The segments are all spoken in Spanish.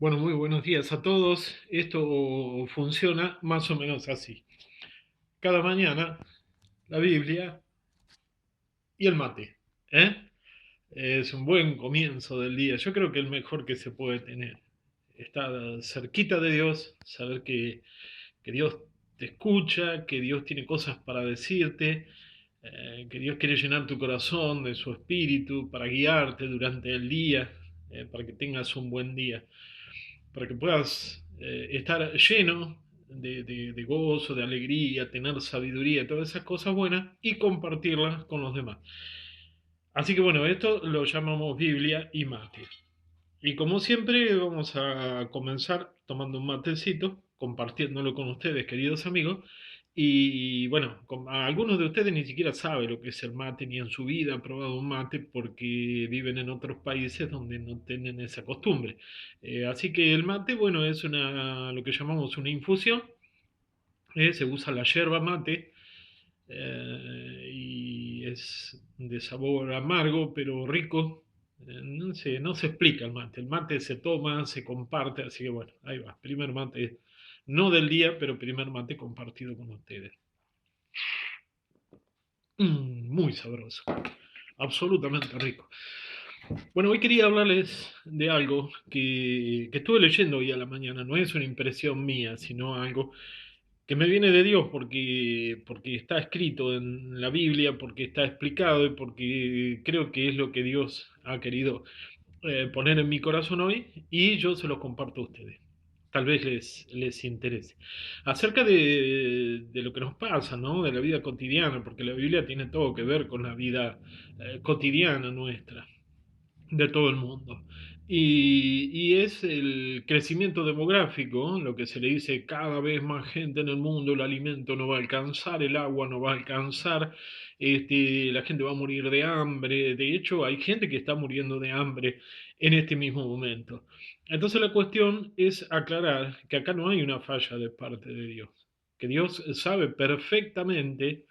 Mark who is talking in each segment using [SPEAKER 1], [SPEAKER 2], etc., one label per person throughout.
[SPEAKER 1] Bueno, muy buenos días a todos. Esto funciona más o menos así. Cada mañana la Biblia y el mate. ¿eh? Es un buen comienzo del día. Yo creo que el mejor que se puede tener. Estar cerquita de Dios, saber que Dios te escucha, que Dios tiene cosas para decirte, que Dios quiere llenar tu corazón de su espíritu para guiarte durante el día, para que tengas un buen día, para que puedas estar lleno de gozo, de alegría, tener sabiduría, todas esas cosas buenas y compartirlas con los demás. Así que bueno, esto lo llamamos Biblia y mate. Y como siempre vamos a comenzar tomando un matecito, compartiéndolo con ustedes, queridos amigos. Y bueno, a algunos de ustedes ni siquiera saben lo que es el mate, ni en su vida han probado un mate porque viven en otros países donde no tienen esa costumbre. Así que el mate, bueno, es lo que llamamos una infusión. Se usa la yerba mate y es de sabor amargo pero rico. No se explica el mate. El mate se toma, se comparte, así que bueno, ahí va. Primer mate, no del día, pero primer mate compartido con ustedes. Muy sabroso, absolutamente rico. Bueno, hoy quería hablarles de algo que estuve leyendo hoy a la mañana. No es una impresión mía, sino algo que me viene de Dios porque está escrito en la Biblia, porque está explicado y porque creo que es lo que Dios ha querido poner en mi corazón hoy y yo se lo comparto a ustedes. Tal vez les interese. Acerca de lo que nos pasa, ¿no? De la vida cotidiana, porque la Biblia tiene todo que ver con la vida cotidiana nuestra de todo el mundo. Y es el crecimiento demográfico, lo que se le dice cada vez más gente en el mundo, el alimento no va a alcanzar, el agua no va a alcanzar, la gente va a morir de hambre. De hecho, hay gente que está muriendo de hambre en este mismo momento. Entonces la cuestión es aclarar que acá no hay una falla de parte de Dios, que Dios sabe perfectamente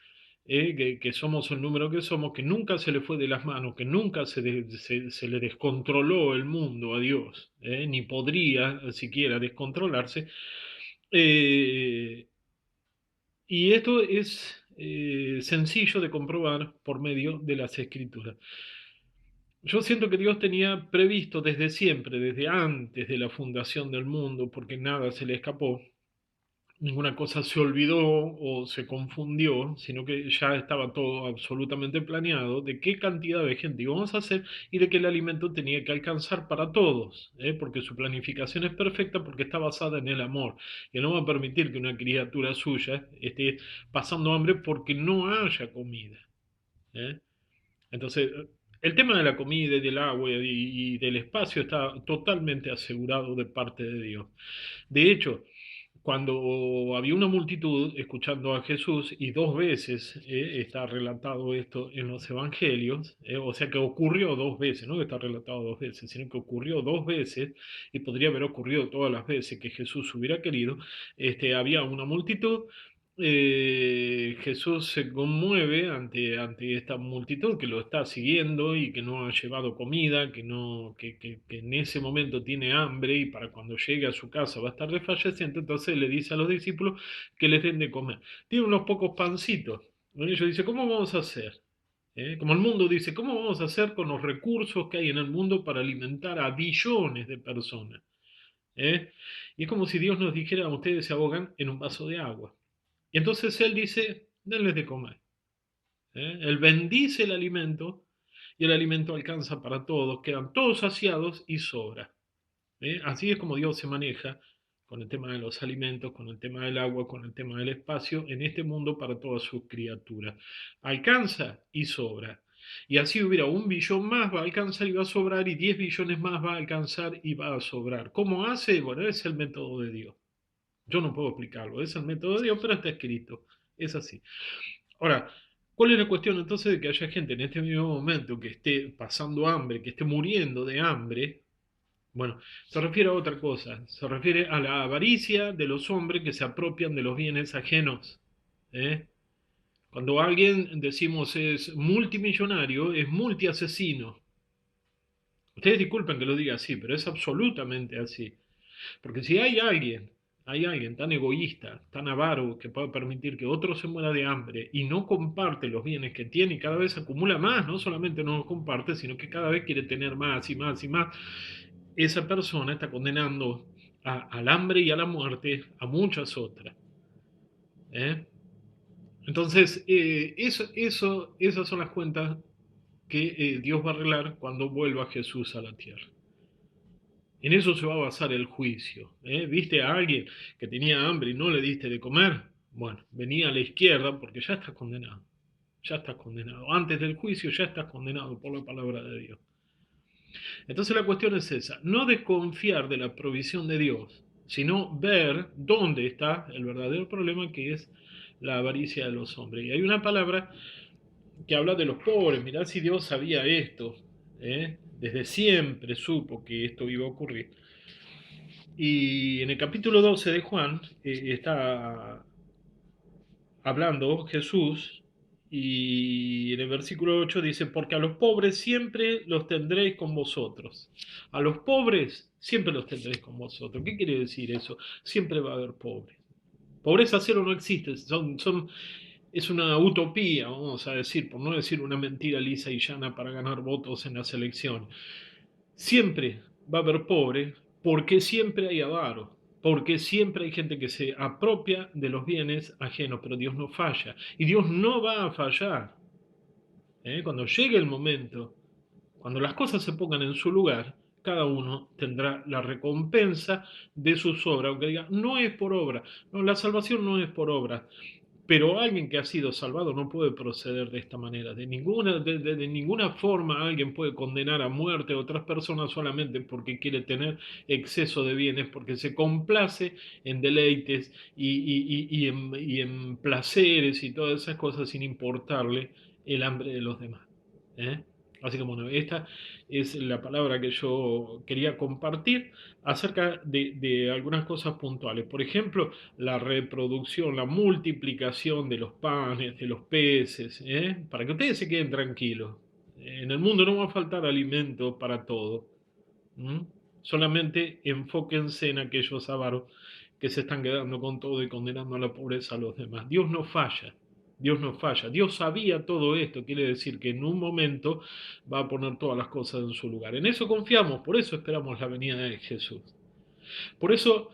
[SPEAKER 1] que somos el número que somos, que nunca se le fue de las manos, que nunca se le descontroló el mundo a Dios, ni podría siquiera descontrolarse. Eh, y esto es sencillo de comprobar por medio de las escrituras. Yo siento que Dios tenía previsto desde siempre, desde antes de la fundación del mundo, porque nada se le escapó, ninguna cosa se olvidó o se confundió, sino que ya estaba todo absolutamente planeado de qué cantidad de gente íbamos a hacer y de que el alimento tenía que alcanzar para todos, porque su planificación es perfecta porque está basada en el amor. Y no va a permitir que una criatura suya esté pasando hambre porque no haya comida. ¿eh? Entonces, el tema de la comida y del agua y del espacio está totalmente asegurado de parte de Dios. De hecho, cuando había una multitud escuchando a Jesús, y dos veces está relatado esto en los evangelios, o sea que ocurrió dos veces, no que está relatado dos veces, sino que ocurrió dos veces, y podría haber ocurrido todas las veces que Jesús hubiera querido. Había una multitud. Jesús se conmueve ante esta multitud que lo está siguiendo y que no ha llevado comida, que en ese momento tiene hambre y para cuando llegue a su casa va a estar desfalleciendo. Entonces le dice a los discípulos que les den de comer. Tiene unos pocos pancitos. Y ellos dicen, ¿cómo vamos a hacer? Como el mundo dice, ¿cómo vamos a hacer con los recursos que hay en el mundo para alimentar a billones de personas? ¿Eh? Y es como si Dios nos dijera, ustedes se ahogan en un vaso de agua. Y entonces él dice, denles de comer. Él bendice el alimento y el alimento alcanza para todos, quedan todos saciados y sobra. Así es como Dios se maneja con el tema de los alimentos, con el tema del agua, con el tema del espacio en este mundo para todas sus criaturas. Alcanza y sobra. Y así hubiera un billón más, va a alcanzar y va a sobrar, y 10 billones más va a alcanzar y va a sobrar. ¿Cómo hace? Bueno, es el método de Dios. Yo no puedo explicarlo, es el método de Dios, pero está escrito. Es así. Ahora, ¿cuál es la cuestión entonces de que haya gente en este mismo momento que esté pasando hambre, que esté muriendo de hambre? Bueno, se refiere a otra cosa, se refiere a la avaricia de los hombres que se apropian de los bienes ajenos. ¿eh? Cuando alguien, decimos, es multimillonario, es multiasesino. Ustedes disculpen que lo diga así, pero es absolutamente así. Porque si hay alguien tan egoísta, tan avaro, que puede permitir que otro se muera de hambre y no comparte los bienes que tiene y cada vez acumula más, no solamente no los comparte, sino que cada vez quiere tener más y más y más, esa persona está condenando al hambre y a la muerte a muchas otras. ¿Eh? Entonces, esas son las cuentas que Dios va a arreglar cuando vuelva Jesús a la tierra. En eso se va a basar el juicio. ¿Viste a alguien que tenía hambre y no le diste de comer? Bueno, venía a la izquierda porque ya estás condenado. Ya estás condenado. Antes del juicio ya estás condenado por la palabra de Dios. Entonces la cuestión es esa, no desconfiar de la provisión de Dios, sino ver dónde está el verdadero problema, que es la avaricia de los hombres. Y hay una palabra que habla de los pobres. Mirá si Dios sabía esto. Desde siempre supo que esto iba a ocurrir. Y en el capítulo 12 de Juan está hablando Jesús, y en el versículo 8 dice, porque a los pobres siempre los tendréis con vosotros. A los pobres siempre los tendréis con vosotros. ¿Qué quiere decir eso? Siempre va a haber pobres. Pobreza cero no existe, es una utopía, vamos a decir, por no decir una mentira lisa y llana para ganar votos en las elecciones. Siempre va a haber pobre porque siempre hay avaro, porque siempre hay gente que se apropia de los bienes ajenos, pero Dios no falla y Dios no va a fallar. Cuando llegue el momento, cuando las cosas se pongan en su lugar, cada uno tendrá la recompensa de sus obras, aunque diga, no es por obra, no, la salvación no es por obra. Pero alguien que ha sido salvado no puede proceder de esta manera. De ninguna forma alguien puede condenar a muerte a otras personas solamente porque quiere tener exceso de bienes, porque se complace en deleites y en placeres y todas esas cosas sin importarle el hambre de los demás. ¿eh? Así que bueno, esta es la palabra que yo quería compartir acerca de algunas cosas puntuales. Por ejemplo, la reproducción, la multiplicación de los panes, de los peces, para que ustedes se queden tranquilos. En el mundo no va a faltar alimento para todo. ¿m? Solamente enfóquense en aquellos avaros que se están quedando con todo y condenando a la pobreza a los demás. Dios no falla. Dios no falla. Dios sabía todo esto, quiere decir que en un momento va a poner todas las cosas en su lugar. En eso confiamos, por eso esperamos la venida de Jesús. Por eso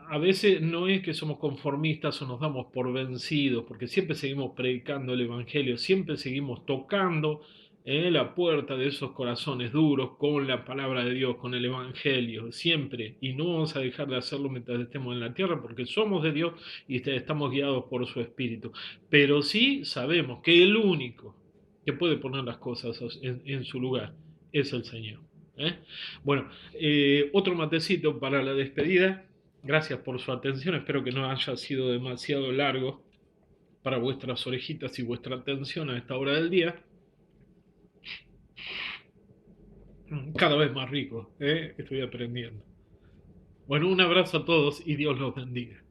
[SPEAKER 1] a veces no es que somos conformistas o nos damos por vencidos, porque siempre seguimos predicando el Evangelio, siempre seguimos tocando la puerta de esos corazones duros con la palabra de Dios, con el Evangelio, siempre. Y no vamos a dejar de hacerlo mientras estemos en la tierra, porque somos de Dios y estamos guiados por su Espíritu. Pero sí sabemos que el único que puede poner las cosas en su lugar es el Señor. ¿eh? Bueno, otro matecito para la despedida. Gracias por su atención. Espero que no haya sido demasiado largo para vuestras orejitas y vuestra atención a esta hora del día. Cada vez más rico, estoy aprendiendo. Bueno, un abrazo a todos y Dios los bendiga.